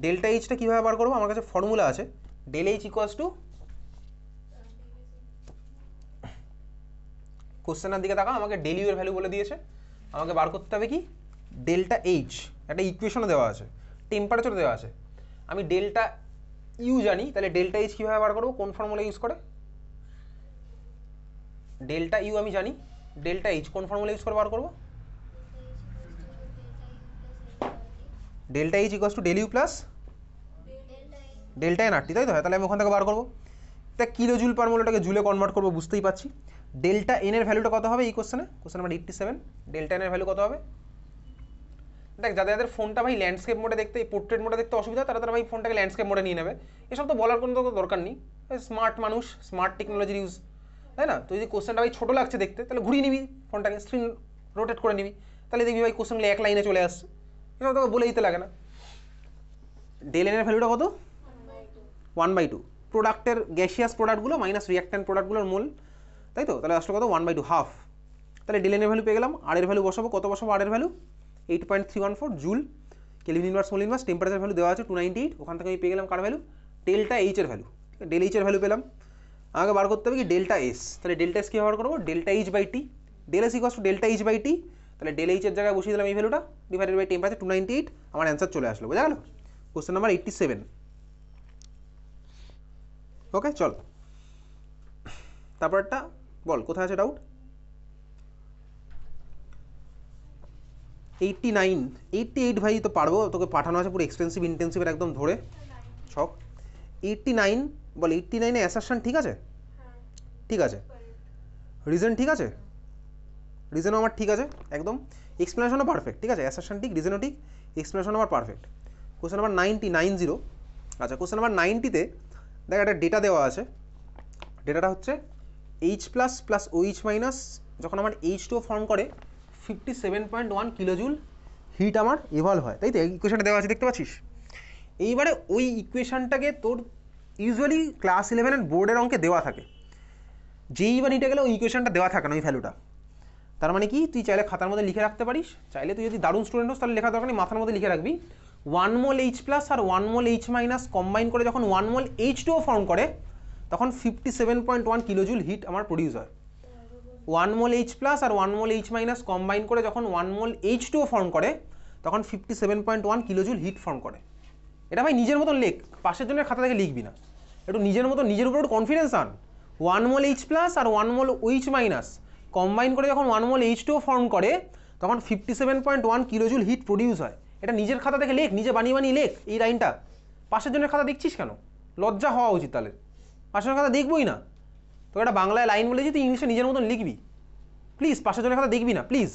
ডেল্টা এইচটা কীভাবে বার করবো? আমার কাছে ফর্মুলা আছে, ডেল এইচ ইকুয়াস টু, কোশ্চেনের দিকে তাকা, আমাকে ডেল ইউ এর ভ্যালু বলে দিয়েছে, আমাকে বার করতে হবে কি? Delta H. একটা ইকুয়েশনও দেওয়া আছে, টেম্পারেচার দেওয়া আছে। আমি ডেল্টা ইউ জানি, তাহলে ডেল্টা এইচ কীভাবে বার করবো? কোন ফর্মুলা ইউজ করে? ডেল্টা ইউ আমি জানি, ডেল্টা এইচ কোন ফর্মুলা ইউজ করে বার করবো? Delta H equals to del U plus delta n R T, তাই তো? তাহলে আমি ওখান থেকে বার করবো। তা কিলো জুল পার মোল, ওটাকে জুলে কনভার্ট করবো, বুঝতেই পারছি। ডেল্টা এন এর ভ্যালুটা কত হবে এই কোশ্চেনে? কোশ্চেন নাম্বার 87, ডেল্টা এন এর ভ্যালু কত হবে? দেখ, যাদের যাদের ফোনটা ভাই ল্যান্ডস্কেপ মোডে দেখতে, পোর্ট্রেট মোডে দেখতে অসুবিধা, তারা তারা ভাই ফোনটাকে ল্যান্ডস্কেপ মোডে নিয়ে নেবে। এসব তো বলার কোনো দরকার নেই, স্মার্ট মানুষ, স্মার্ট টেকনোলজির ইউজ, তাই না? তো যদি কোশ্চেনটা ভাই ছোটো লাগছে দেখতে, তাহলে ঘুরিয়ে নিবি ফোনটাকে, স্ক্রিন রোটেট করে নিবি, তাহলে দেখবি ভাই কোশ্চেনগুলো এক লাইনে চলে আসছে, এসব তোকে বলে দিতে লাগে না। ডেল এন এর ভ্যালুটা কত? 1/2। প্রোডাক্টের গ্যাসিয়াস প্রোডাক্টগুলো মাইনাস রিয়াক্ট্যান্ট প্রোডাক্টগুলোর মোল, তাই তো? তাহলে আসলে কত? 1/2, হাফ। তাহলে ডেল এন এর ভ্যালু পেয়ে গেলাম। আর এর ভ্যালু বসাবো, কত বসাবো? আর এর value 8.314 joule, kelvin inverse mole inverse. Temperature value দেওয়া আছে 298, ওখান থেকে আমি পেয়ে গেলাম কার ভ্যালু? ডেল্টা এইচ এর ভ্যালু। ডেল এইচ এর ভ্যালু পেলাম, আমাকে বার করতে হবে কি? Delta S. তাহলে ডেল্টা এস কী বার করবো? Delta H by T. Del S equals to delta H by T. তাহলে ডেল এইচ এর জায়গায় বসিয়ে দিলাম এই ভ্যালুটা, ডিভাইডেড বাই টেম্পারেচার 298, আমার অ্যান্সার চলে আসলো, বোঝা গেল? Question number 87। ওকে, চল তারপরটা বল, কোথায় আছে ডাউট? 89, 88 ভাই তো পারবো, তোকে পাঠানো আছে পুরো এক্সপেন্সিভ ইন্টেন্সিভের একদম ধরে ছক। 89 বল, 89-এ অ্যাসারশন ঠিক আছে? ঠিক আছে। রিজন ঠিক আছে? রিজনও আমার ঠিক আছে একদম, এক্সপ্লেনেশনও পারফেক্ট, ঠিক আছে? অ্যাসারশন ঠিক, রিজনও ঠিক, এক্সপ্লেনেশনও আমার পারফেক্ট। কোশ্চেন নাম্বার 90, আচ্ছা কোশ্চেন নাম্বার 90-তে দেখ একটা ডেটা দেওয়া আছে। ডেটাটা হচ্ছে H plus plus OH minus, যখন আমার H2O ফর্ম করে 57.1 কিলোজুল হিট আমার ইভলভ হয়, তাই তো? এই ইকুয়েশনটা দেওয়া আছে, দেখতে পাচ্ছিস? এইবারে ওই ইকুয়েশনটাকে তোর ইউজুয়ালি ক্লাস 11-এর বোর্ডের অঙ্কে দেওয়া থাকে, যেই বা নিতে গেলে ওই ইকুয়েশনটা দেওয়া থাকে না, ওই ভ্যালুটা। তার মানে কি? তুই চাইলে খাতার মধ্যে লিখে রাখতে পারিস, চাইলে তুই যদি দারুণ স্টুডেন্ট হোস তাহলে লেখা দরকার নেই, মাথার মধ্যে লিখে রাখবি 1 মোল H প্লাস আর 1 মোল H মাইনাস কম্বাইন করে যখন 1 মোল H2O ফর্ম করে তখন 57.1 কিলোজুল হিট আমার প্রডিউস হয়। 1 মোল H প্লাস আর 1 মোল H মাইনাস কম্বাইন করে যখন 1 মোল H2O ফর্ম করে তখন 57.1 কিলোজুল হিট ফর্ম করে। এটা ভাই নিজের মতন লেখ, পাশের জনের খাতা থেকে লিখবি না, একটু নিজের মতো নিজের উপর একটু কনফিডেন্স আন। 1 মোল H প্লাস আর 1 মোল OH মাইনাস কম্বাইন করে যখন 1 মোল H2O ফর্ম করে তখন 57.1 কিলোজুল হিট প্রডিউস হয়। এটা নিজের খাতা থেকে লেখ, নিজে বানিয়ে বানিয়ে লেখ এই লাইনটা। পাশের জনের খাতা দেখছিস কেন? লজ্জা হওয়া উচিত তাহলে, পাশের খাতা দেখবই না। তো এটা বাংলায় লাইন বলেছি, তুই ইংলিশে নিজের মতন লিখবি প্লিজ, পাশের জনের খাতা দেখবি না প্লিজ।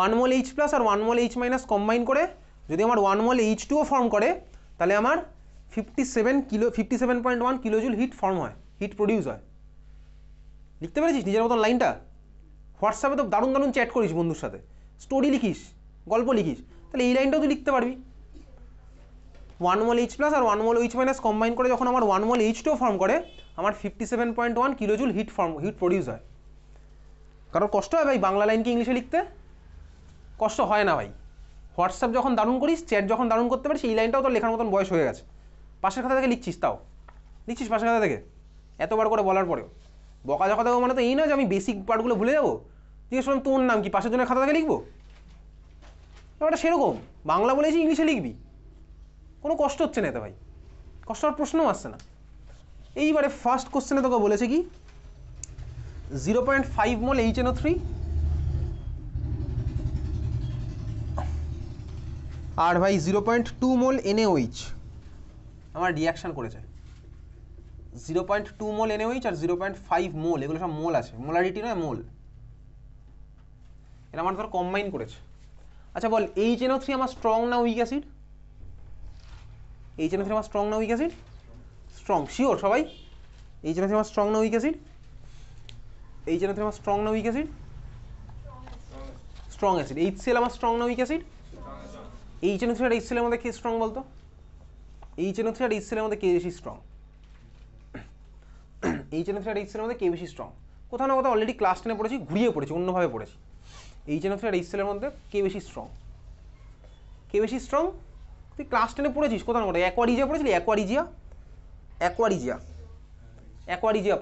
1 মোল H প্লাস আর 1 মোল H মাইনাস কম্বাইন করে যদি আমার 1 মোল H2O ফর্ম করে তাহলে আমার 57.1 কিলোজুল হিট ফর্ম হয়, হিট প্রডিউস হয়। লিখতে পেরেছিস নিজের মতন লাইনটা? হোয়াটসঅ্যাপে তো দারুণ দারুণ চ্যাট করিস বন্ধুর সাথে, স্টোরি লিখিস, গল্প লিখিস, তাহলে এই লাইনটাও তুই লিখতে পারবি। 1 মোল H প্লাস আর 1 মোল H মাইনাস কম্বাইন করে যখন আমার 1 মোল H2 ফর্ম করে, আমার 57.1 কিলোজুল হিট প্রডিউস হয়। কারণ কষ্ট হয় ভাই বাংলা লাইনকে ইংলিশে লিখতে? কষ্ট হয় না ভাই। হোয়াটসঅ্যাপ যখন দারুণ করিস, চ্যাট যখন দারুণ করতে পারিস, এই লাইনটাও তোর লেখার মতন বয়স হয়ে গেছে। পাশের খাতা থেকে লিখছিস, তাও লিখছিস পাশের খাতা থেকে এতবার করে বলার পরেও। বকা ঝকা দেবো মানে তো এই না যে আমি বেসিক পার্টগুলো ভুলে যাবো। জিজ্ঞেস করলাম তোর নাম কি, পাশের জনের খাতা থেকে লিখবো? ব্যাপারটা সেরকম, বাংলা বলেছি ইংলিশে লিখবি, কোনো কষ্ট হচ্ছে না এতে ভাই, কষ্ট হওয়ার প্রশ্নও আসছে না। এইবারে ফার্স্ট কোশ্চেনে তোকে বলেছে কি 0.5 মোল HNO3 আর ভাই 0.2 মোল NaOH আমার রিয়াকশান করেছে। 0.2 মোল NaOH আর 0.5 মোল, এগুলো সব মোল আছে, মোলারিটি নয় মোল। এটা আমার ধর কম্বাইন করেছে। আচ্ছা বল HNO3 আমার স্ট্রং না উইক অ্যাসিড? HNO3 আমার স্ট্রং না উইক অ্যাসিড? স্ট্রং, শিওর সবাই? HNO3 আমার স্ট্রং না উইক অ্যাসিড? HNO3 আমার স্ট্রং না week acid? Strong acid. HCl আমার স্ট্রং না উইক অ্যাসিড? HNO3 আর HCl এর মধ্যে কে স্ট্রং বলতো? HNO3 আর HCl এর মধ্যে কে বেশি স্ট্রং? HNO3 আর HCl এর মধ্যে কে বেশি স্ট্রং? কোথাও না কোথাও অলরেডি ক্লাস 10 পড়েছি, ঘুরিয়ে পড়েছি, অন্যভাবে পড়েছি। HNO3 আর HCl এর মধ্যে কে বেশি স্ট্রং? কে বেশি স্ট্রং? তুই ক্লাস 10 পড়েছিস কোথাও না কোথাও। অ্যাকোয়ারিজিয়া পড়েছিলি? অ্যাকোয়ারিজিয়া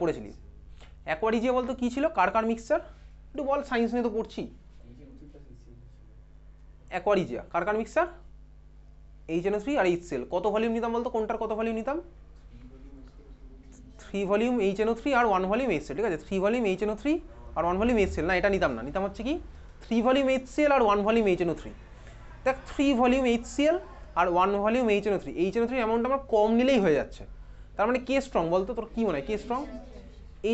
পড়েছিলি। অ্যাকোয়ারিজিয়া বলতো কী ছিল? কার মিক্সচার? একটু বল, সায়েন্স নিয়ে তো পড়ছি। অ্যাকোয়ারিজিয়া কার মিক্সচার? HNO3 আর HCl। কত ভলিউম নিতাম বলতো? কোনটার কত ভলিউম নিতাম? 3 ভলিউম HNO3 আর 1 ভলিউম HCl। ঠিক আছে, 3 ভলিউম HNO3 আর 1 ভলিউম HCl। না, এটা নিতাম না, নিতাম হচ্ছে কি 3 ভলিউম HCl আর 1 ভলিউম HNO3। দেখ 3 ভলিউম HCl আর 1 ভলিউম HNO3, HNO3 অ্যামাউন্ট আমার কম নিলেই হয়ে যাচ্ছে। তার মানে কে স্ট্রং বলতো? তোর কি মনে হয় কে স্ট্রং?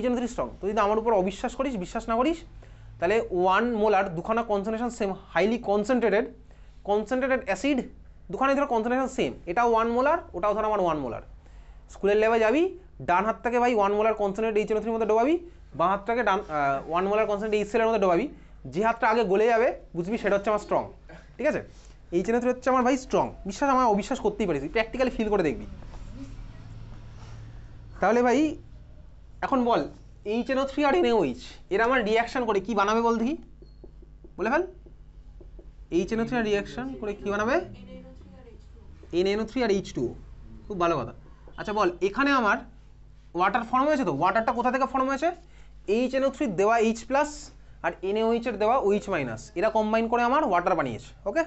HNO3 strong. তুই যদি আমার উপর অবিশ্বাস করিস, বিশ্বাস না করিস, তাহলে 1 মোলার দুখানা concentration same, highly concentrated acid, দুখানে ধরো কনসেন্ট্রেশন সেম, এটাও 1 মোলার, ওটাও ধরো আমার 1 মোলার। স্কুলের লেভে যাবি, ডান হাতটাকে ভাই 1 মোলার কনসেন্ট্রেটেড HNO3 এর মধ্যে ডোবাবি, বাঁ হাতটাকে 1 মোলার কনসেন্ট্রেটেড HCl এর মধ্যে ডোবাবি। যে হাতটা আগে গলে যাবে বুঝবি সেটা হচ্ছে আমার স্ট্রং। ঠিক আছে, HNO3 হচ্ছে আমার ভাই স্ট্রং। বিশ্বাস, আমার অবিশ্বাস করতেই পারিস, প্র্যাকটিক্যালি ফিল করে দেখবি। তাহলে ভাই এখন বল HNO3 আর NaOH এরা আমার রিয়াকশন করে কি বানাবে বল দেখি, বলে ফেল। HNO3 আর রিয়াকশন করে কি বানাবে? NaNO3 আর H2O। খুব ভালো কথা। আচ্ছা বল এখানে আমার ওয়াটার ফর্ম হয়েছে তো, ওয়াটারটা কোথা থেকে ফর্ম হয়েছে? HNO3 দেওয়া H প্লাস আর NaOH এর দেওয়া OH মাইনাস, এরা কম্বাইন করে আমার ওয়াটার বানিয়েছে। ওকে,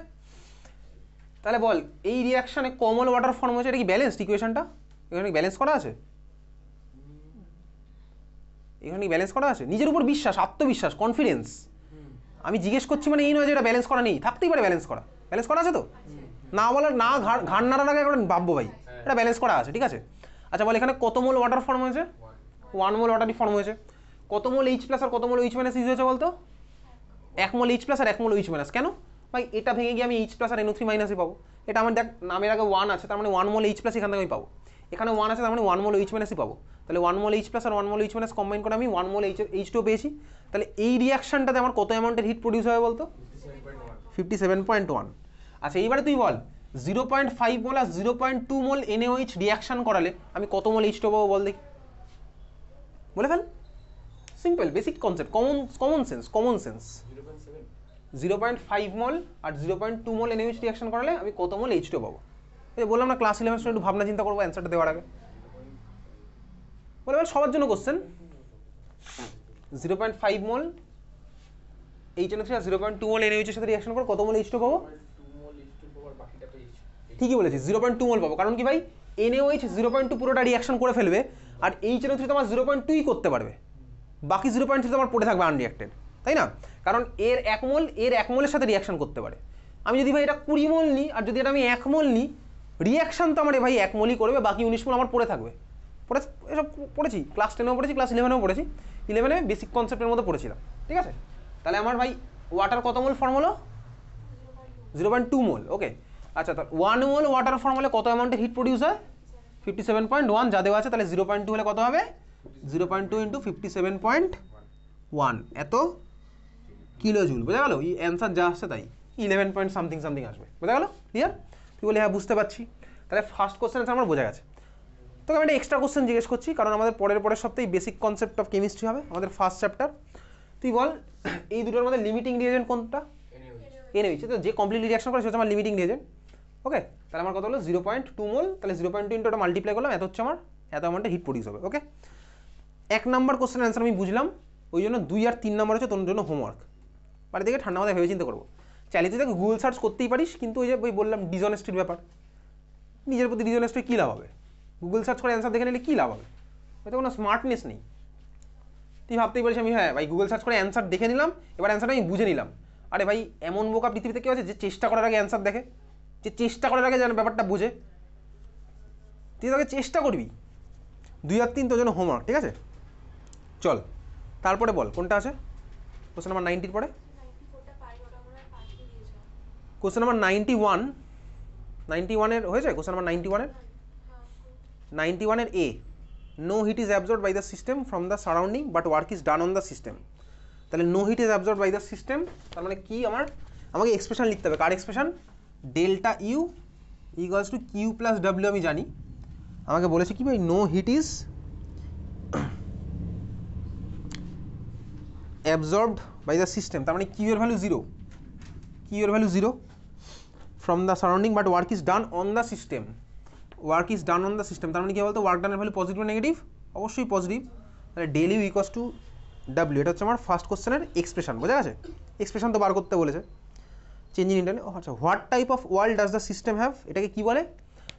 তাহলে বল এই রিয়াকশনে কমন ওয়াটার ফর্ম হয়েছে, এটা কি ব্যালেন্সড ইকুয়েশনটা? এখানে কি ব্যালেন্স করা আছে? এখানে কি ব্যালেন্স করা আছে? নিজের উপর বিশ্বাস, আত্মবিশ্বাস, কনফিডেন্স। আমি জিজ্ঞেস করছি মানে এই নয় যে এটা ব্যালেন্স করা নেই, থাকতেই পারে ব্যালেন্স করা। ব্যালেন্স করা আছে তো? না বলার না, ঘাড় নাড়ার আগে একবার ভাববো ভাই এটা ব্যালেন্স করা আছে। ঠিক আছে, আচ্ছা বল এখানে কত মোল ওয়াটার ফর্ম হয়েছে? 1 মোল ওয়াটারই ফর্ম হয়েছে। কত মোল H প্লাস আর কত মোল OH মাইনাস ইউজ হয়েছে বলতো? 1 মোল H প্লাস আর 1 মোল OH মাইনাস। কেন ভাই? এটা ভেঙে গিয়ে আমি H প্লাস আর NO3 মাইনাসই পাবো। এটা আমার দেখ নামের আগে 1 আছে, তার মানে 1 মোল H প্লাস এখান থেকে আমি পাবো। এখানে 1 আছে, তার মানে 1 মোল OH মাইনাসই পাবো। তাহলে 1 মোল H প্লাস আর 1 মোল OH মাইনাস কম্বাইন করে আমি 1 মোল H2 পেয়েছি। তাহলে এই রিয়াকশনটাতে আমার কত অ্যামাউন্টের হিট প্রডিউস হবে বলতো? 57.1। আচ্ছা এইবারে তুই বল 0.5 মোল আর 0.2 মোল NaOH রিয়াকশন করালে আমি কত মোল H2 পাবো বল দেখি, বলে fail. Simple basic concept, common sense. 0.5 মোল আর 0.2 মোল NaOH রিয়াকশন করালে আমি কত মোল H2 পাবো? এই বললাম না ক্লাস 11 একটু ভাবনা চিন্তা করবো অ্যান্সারটা দেওয়ার আগে। বলে সবার জন্য কোশ্চেন। 0.5 মোল HNO3 আর 0.2 মোল NaOH এর সাথে রিয়াকশন করে কত মোল H2 পাবো? ঠিকই বলেছিস, 0.2 মোল পাবো। কারণ কি ভাই, NaOH 0.2 পুরোটা রিয়াকশন করে ফেলবে আর HNO3 তোমার 0.2ই করতে পারবে, বাকি 0.3 তোমার পড়ে থাকবে আনরিয়াক্টেড, তাই না? কারণ এর 1 মোলের সাথে রিয়াকশন করতে পারে। আমি যদি ভাই এটা 20 মোল নিই আর যদি এটা আমি 1 মোল নিই, রিয়াকশন তো আমার ভাই 1 মোলই করবে, বাকি 19 মোল আমার পড়ে থাকবে। এসব পড়েছি, ক্লাস 10এও পড়েছি, ক্লাস 11এও পড়েছি। 11এ বেসিক কনসেপ্টের মধ্যে পড়েছিলাম। ঠিক আছে, তাহলে আমার ভাই ওয়াটার কত মোল ফর্ম হলো? 0.2 মোল। ওকে, আচ্ছা তার 1 মোল ওয়াটার ফর্ম হলে কত অ্যামাউন্টের হিট প্রডিউস হয়? 57.1 যা দেওয়া আছে। তাহলে 0.2 হলে কত হবে? 0.2 ইন্টু 57.1 1 এত কিলো জুল, বোঝা গেল? এই অ্যান্সার যা আসছে তাই 11 পয়েন্ট সামথিং সামথিং আসবে, বোঝা গেল? ক্লিয়ার? তুই বলে হ্যাঁ বুঝতে পারছি। তাহলে ফার্স্ট কোশ্চেন অ্যান্সার আমার বোঝা গেছে। তোকে আমি একটা এক্সট্রা কোশ্চেন জিজ্ঞেস করছি, কারণ আমাদের পরের সপ্তাহে বেসিক কনসেপ্ট অফ কেমিস্ট্রি হবে, আমাদের ফার্স্ট চ্যাপ্টার। তুই বল এই দুটোর মধ্যে লিমিটিং রিয়েজেন্ট কোনটা? NaOH। তো যে কমপ্লিটলি রিঅ্যাকশন করে সেটা হচ্ছে আমার লিমিটিং রিয়েজেন্ট। ওকে, তাহলে আমার কত হলো 0.2 মোল। তাহলে 0.2 ইন্টু ওটা মাল্টিপ্লাই করলাম, এত হচ্ছে আমার এত অ্যামাউন্টে হিট প্রডিউস হবে। ওকে, 1 নম্বর কোশ্চেন অ্যান্সার আমি বুঝলাম, ওই জন্য 2 আর 3 নম্বর হচ্ছে তোর জন্য হোমওয়ার্ক। বাড়ি থেকে ঠান্ডা মাথায় ভেবে চিন্তা করবো। চাইলে তুই দেখ গুগল সার্চ করতেই পারিস, কিন্তু ওই যে ওই বললাম ডিসঅনেস্টির ব্যাপার, নিজের প্রতি ডিসঅনেস্টি কী লাভ হবে? গুগল সার্চ করে অ্যান্সার দেখে নিলে কী লাভ হবে? হয়তো কোনো স্মার্টনেস নেই। তুই ভাবতেই পারিস আমি হ্যাঁ ভাই গুগল সার্চ করে অ্যান্সার দেখে নিলাম, এবার অ্যান্সারটা আমি বুঝে নিলাম। আরে ভাই এমন বোকা পৃথিবীতে কেউ আছে যে চেষ্টা করার আগে অ্যান্সার দেখে, যে চেষ্টা করার আগে যেন ব্যাপারটা বুঝে? তুই তোকে চেষ্টা করবি। 2 আর 3 তোর জন্য হোমওয়ার্ক, ঠিক আছে? চল তারপরে বল কোনটা আছে কোশ্চেন নাম্বার 90 পরে। কোশ্চেন নাম্বার 91 হয়েছে। কোশ্চেন নাম্বার 91 এ no heat is absorbed by the system from the surrounding but work is done on the system. তাহলে no heat is absorbed by the system, তার মানে কি? আমাকে এক্সপ্রেশন লিখতে হবে। কার expression? Delta U equals to Q plus W. আমি জানি আমাকে বলেছে কি ভাই no heat is absorbed by the system, তার মানে কিউ এর value 0 from the surrounding but work is done on the system. Work is done on the system, তার মানে কি বলতো? ওয়ার্ক ডানের ভ্যালু পজিটিভ নেগেটিভ? অবশ্যই পজিটিভ। তাহলে del U equals to W, এটা হচ্ছে আমার ফার্স্ট কোশ্চেনের এক্সপ্রেশন। বোঝা গেছে? এক্সপ্রেশন তো বার করতে বলেছে। Changing internal. আচ্ছা, what type of world does the system have, এটাকে কি বলে?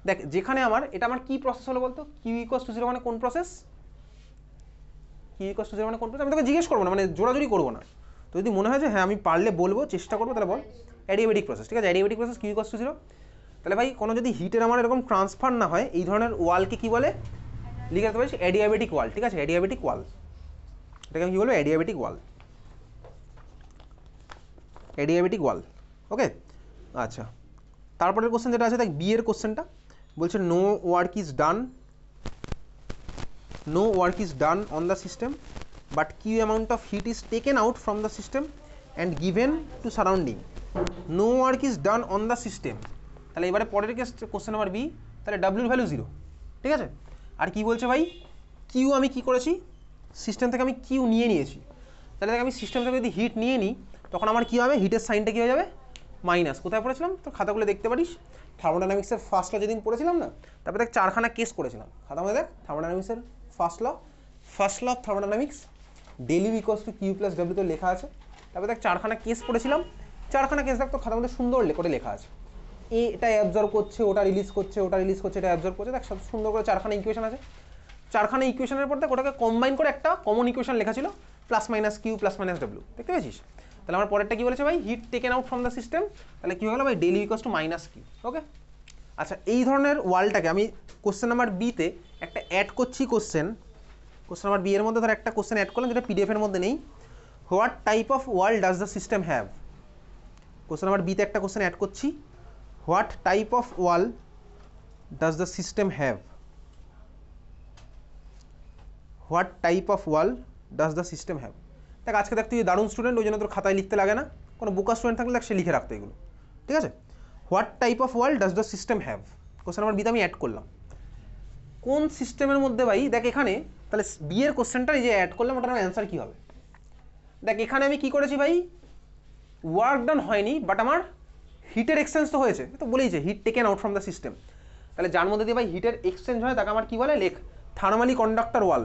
দেখ যেখানে এটা আমার কি প্রসেস হলো বলতো? কিউ ইকুয়ালস টু 0 মানে কোন প্রসেস? কিউ ইকুয়ালস টু 0 মানে কোন প্রসেস? আমি তোকে জিজ্ঞেস করবো না, মানে জোরাজুরি করবো না। তো যদি মনে হয় যে হ্যাঁ আমি পারলে বলবো, চেষ্টা করবো, তাহলে বল অ্যাডিয়াবেটিক প্রসেস। ঠিক আছে, adiabatic process Q equals to 0। তাহলে ভাই কোনো যদি হিটের আমার এরকম ট্রান্সফার না হয়, এই ধরনের ওয়ালকে কি বলে? লিখে রাখতে পারিস অ্যাডিয়াবেটিক ওয়াল। ঠিক আছে, অ্যাডিয়াবেটিক ওয়াল, এটাকে আমি কি বলবো? অ্যাডিয়াবেটিক ওয়াল, অ্যাডিয়াবেটিক ওয়াল। ওকে, আচ্ছা তারপরের কোশ্চেন যেটা আছে দেখ, বি এর কোশ্চেনটা বলছে no work is done on the system but Q amount of heat is taken out from the system and given to surrounding. No work is done on the system, তাহলে এবারে পরের question number B, তাহলে ডাব্লিউর value 0। ঠিক আছে, আর কি বলছে ভাই? কিউ আমি কি করেছি? সিস্টেম থেকে আমি কিউ নিয়ে নিয়েছি। তাহলে দেখ আমি সিস্টেম থেকে যদি হিট নিয়ে নিই, তখন আমার কী হবে? হিটের সাইনটা কী হয়ে যাবে? মাইনাস। কোথায় পড়েছিলাম? তো খাতাগুলো দেখতে পারিস, থার্মোডাইনামিক্সের ফার্স্ট ল যেদিন পড়েছিলাম না, তারপরে দেখ 4খানা কেস করেছিলাম খাতা মধ্যে। দেখ থার্মোডাইনামিক্সের first law of thermodynamics, del U equals to Q plus W তো লেখা আছে। তারপরে দেখ 4খানা কেস পড়েছিলাম, 4খানা কেস দেখ তো খাতার মধ্যে সুন্দর করে লেখা আছে। এটা অ্যাবজর্ব করছে, ওটা রিলিজ করছে, এটা অ্যাবজর্ব করছে। দেখ সুন্দর করে 4খানা ইকুয়েশন আছে। 4খানা ইকুয়েশনের পর দেখ ওটাকে কম্বাইন করে একটা কমন ইকুয়েশন লেখা ছিল, plus minus Q plus minus W. দেখতে পেয়েছিস? তাহলে আমার পরেরটা কি বলেছে ভাই? Heat taken out from the system. তাহলে কি হয়ে গেল ভাই? Del U equals to minus Q. Okay, আচ্ছা এই ধরনের ওয়ালটাকে আমি কোশ্চেন নাম্বার বিতে একটা অ্যাড করছি। কোশ্চেন নাম্বার বি এর মধ্যে ধর একটা কোশ্চেন অ্যাড করলাম যেটা পিডিএফ এর মধ্যে নেই। What type of wall does the system have? Question number বিতে একটা কোশ্চেন অ্যাড করছি, what type of wall does the system have? What type of wall does the system have? দেখ আজকে দেখ তুই দারুণ স্টুডেন্ট, ওই জন্য তোর খাতায় লিখতে লাগে না। কোনো বোকা স্টুডেন্ট থাকলে দেখ সে লিখে রাখতো এগুলো। ঠিক আছে, what type of wall does the system have? Question number বিতে আমি অ্যাড করলাম। কোন সিস্টেমের মধ্যে ভাই? দেখ এখানে তাহলে বি এর কোশ্চেনটা এই যে অ্যাড করলাম, ওটার অ্যান্সার কী হবে? দেখ এখানে আমি কি করেছি ভাই? ওয়ার্ক ডান হয়নি, বাট আমার হিটের এক্সচেঞ্জ তো হয়েছে। তো বলেইছে heat taken out from the system. তাহলে যার মধ্যে দিয়ে ভাই হিটের এক্সচেঞ্জ হয় তাকে আমার কি বলে? লেখ থার্মালি কন্ডাক্টর ওয়াল,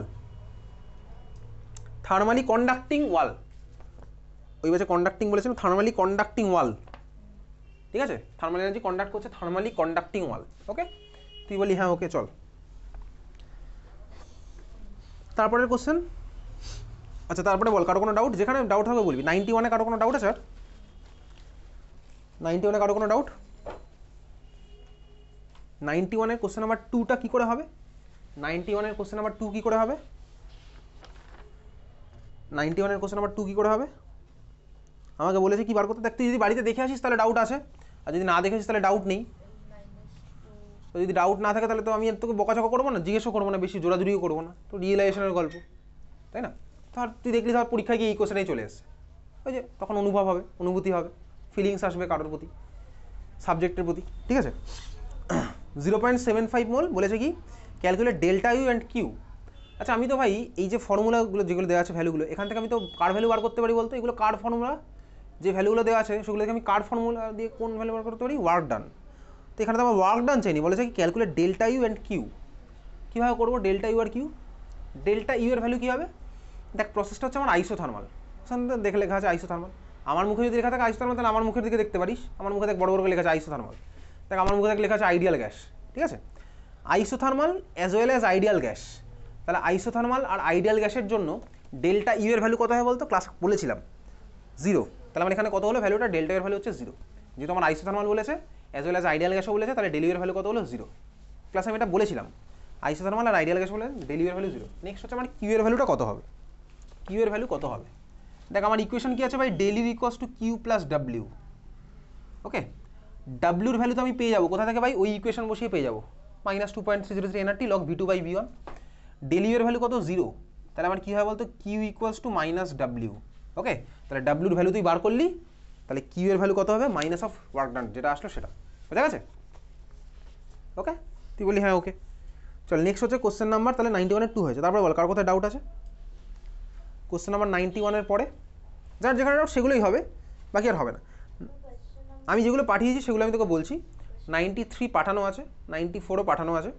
থার্মালি কন্ডাক্টিং ওয়াল। ওই বছর কন্ডাক্টিং বলেছিলাম, থার্মালি কন্ডাক্টিং ওয়াল। ঠিক আছে, থার্মাল এনার্জি কন্ডাক্ট করছে, থার্মালি কন্ডাক্টিং ওয়াল। ওকে, তুই বলি হ্যাঁ ওকে চল। তারপরের কোশ্চেন, আচ্ছা তারপরে বল কারো কোনো ডাউট? যেখানে ডাউট হবে বলবি। 91-এ কারো কোনো ডাউট আছে? আর 91-এ কারো কোনো ডাউট? 91-এর কোশ্চেন নাম্বার 2টা কী করে হবে? 91-এর কোশ্চেন নাম্বার 2 কী করে হবে? 91-এর কোশ্চেন নাম্বার 2 কী করে হবে? আমাকে বলেছে কি বার করতে। দেখ তুই যদি বাড়িতে দেখে আসিস তাহলে ডাউট আছে, আর যদি না দেখে আসিস তাহলে ডাউট নেই। তো যদি ডাউট না থাকে তাহলে তো আমি তোকে বকাচকা করবো না, জিজ্ঞেসও করবো না, বেশি জোরাজুরিও করবো না, তো রিয়েলাইজেশনের গল্প, তাই না? ধর তুই দেখলি ধর পরীক্ষায় গিয়ে এই কোশ্চেনেই চলে এসছে, ওই যে তখন অনুভব হবে, অনুভূতি হবে, ফিলিংস আসবে কারোর প্রতি, সাবজেক্টের প্রতি, ঠিক আছে। 0.75 মোল বলেছে কি calculate delta U and Q. আচ্ছা আমি তো ভাই এই যে ফর্মুলাগুলো যেগুলো দেওয়া আছে ভ্যালুগুলো, এখান থেকে আমি তো কার ভ্যালু বার করতে পারি বলতো? এগুলো কার ফর্মুলা, যে ভ্যালুগুলো দেওয়া আছে সেগুলো থেকে আমি কার ফর্মুলা দিয়ে কোন ভ্যালু বার করতে পারি? Work done. তো এখানে তো আমার ওয়ার্ক ডান চাইনি, বলেছে কি calculate delta U and Q. কীভাবে করবো ডেল্টা ইউ আর কিউ? ডেল্টা ইউ এর ভ্যালু কী হবে? দেখ প্রসেসটা হচ্ছে আমার আইসোথার্মাল, দেখে লেখা আছে আইসোথার্মাল। আমার মুখে যদি লেখা থাকে আইসোথার্মাল, তাহলে আমার মুখের দিকে দেখতে পারিস, আমার মুখে দেখ বড় বড় করে লেখা আছে আইসোথার্মাল। দেখ আমার মুখে দেখ লেখা আছে আইডিয়াল গ্যাস, ঠিক আছে। Isothermal as well as ideal gas. তাহলে আইসোথার্মাল আর আইডিয়াল গ্যাসের জন্য ডেল্টা ইউ এর ভ্যালু কত হয় বলতো? ক্লাস বলেছিলাম 0। তাহলে আমার এখানে কত হলো ভ্যালুটা? ডেল্টা এর ভ্যালু হচ্ছে 0। যেহেতু আমার আইসোথার্মাল বলেছে অ্যাজ ওয়েল অ্যাজ আইডিয়াল গ্যাসও বলেছে, তাহলে ডেল ইউ এর ভ্যালু কত হলো? 0। ক্লাসে আমি এটা বলেছিলাম, আইসোথার্মাল আর আইডিয়াল গ্যাস বলে ডেল ইউ এর ভ্যালু 0। নেক্সট হচ্ছে আমার কিউ এর ভ্যালুটা কত হবে? কিউ এর ভ্যালু কত হবে? দেখ আমার ইকুয়েশন কি আছে ভাই? Del U equals to Q plus W. Okay, ডাব্লিউর ভ্যালু তো আমি পেয়ে যাবো কোথা থেকে ভাই? ওই ইকুয়েশন বসিয়ে পেয়ে যাবো, -2.303 nRT log v2 by v1। Del U এর ভ্যালু কত? 0। তাহলে আমার কী হয় বলতো? Q equals to minus W. Okay, তাহলে ডাব্লিউর ভ্যালু তুই বার করলি, তাহলে কিউ এর ভ্যালু কত হবে? মাইনাস অফ ওয়ার্ক ডান, যেটা আসলো সেটা। বুঝা গেছে? ওকে, তুই বললি হ্যাঁ ওকে। চল নেক্সট হচ্ছে কোশ্চেন নাম্বার, তাহলে 91-এর 2 হয়েছে। তারপরে বল কার কোথায় ডাউট আছে? কোশ্চেন নাম্বার 91-এর পরে যার যেখানে ডাউট সেগুলোই হবে, বাকি আর হবে না। আমি যেগুলো পাঠিয়েছি সেগুলো আমি তোকে বলছি। 93 পাঠানো আছে, 94ও পাঠানো আছে।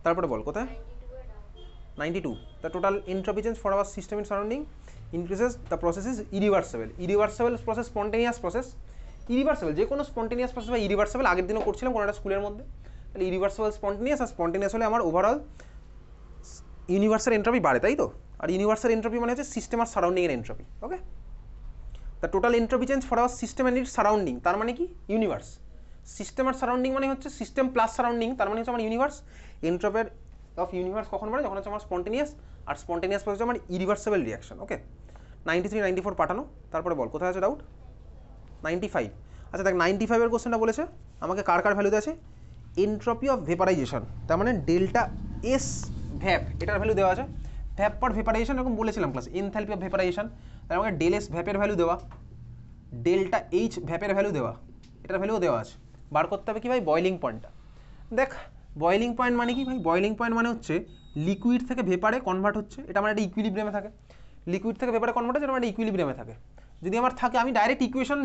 তারপরে বল কোথায়? 92 the total entropy change for our system in surrounding increases the process is irreversible. Irreversible process, spontaneous process. Irreversible যে কোনো স্পন্টেনিয়াস প্রসেস বা ইরিভার্সেবল আগের দিনও করছিলাম কোনো একটা স্কুলের মধ্যে। তাহলে ইরিভার্সেবল স্পন্টেনিয়াস, আর স্পন্টেনিয়াস হলে আমার ওভারঅল ইউনিভার্সাল এন্ট্রপি বাড়ে, তাই তো? আর ইউনিভার্সাল এন্ট্রপি মানে হচ্ছে সিস্টেম আর সারাউন্ডিংয়ের entropy. Okay, the total entropy change for our system and its surrounding, তার মানে কি? ইউনিভার্স। সিস্টেম আর সারাউন্ডিং মানে হচ্ছে সিস্টেম প্লাস সারাউন্ডিং, তার মানে হচ্ছে আমার ইউনিভার্স। এন্ট্রপের অফ ইউনিভার্স কখন বাড়ে? যখন হচ্ছে আমার স্পন্টেনিয়াস, আর স্পন্টেনিয়াস হচ্ছে আমার ইরিভার্সেবল রিয়াকশন। ওকে, 93 94 পাঠানো। তারপরে বল কোথায় আছে ডাউট? 95। আচ্ছা দেখ 95-এর কোশ্চেনটা বলেছে আমাকে কার কার ভ্যালু আছে? এন্ট্রপি অফ ভেপারাইজেশন, তার মানে ডেল্টা এস ভ্যাপ, এটার ভ্যালু দেওয়া আছে। ভ্যাপ পার ভেপারাইজেশন এরকম বলেছিলাম ক্লাসে। এনথালপি অফ ভেপারাইজেশন, তার আমাকে ডেল এস ভ্যাপের ভ্যালু দেওয়া, ডেল্টা এইচ ভ্যাপের ভ্যালু দেওয়া, এটার ভ্যালুও দেওয়া আছে। বার করতে হবে কি ভাই? বয়লিং পয়েন্টটা। দেখ বয়লিং পয়েন্ট মানে কি ভাই? বয়লিং পয়েন্ট মানে হচ্ছে লিকুইড থেকে ভেপারে কনভার্ট হচ্ছে, এটা আমার একটা ইকুইলিব্রিয়ামে থাকে। লিকুইড থেকে ভেপারে কনভার্ট হচ্ছে, এটা আমার একটা ইকুইলিব্রিয়ামে থাকে। যদি আমার থাকে আমি ডাইরেক্ট ইকুয়েশন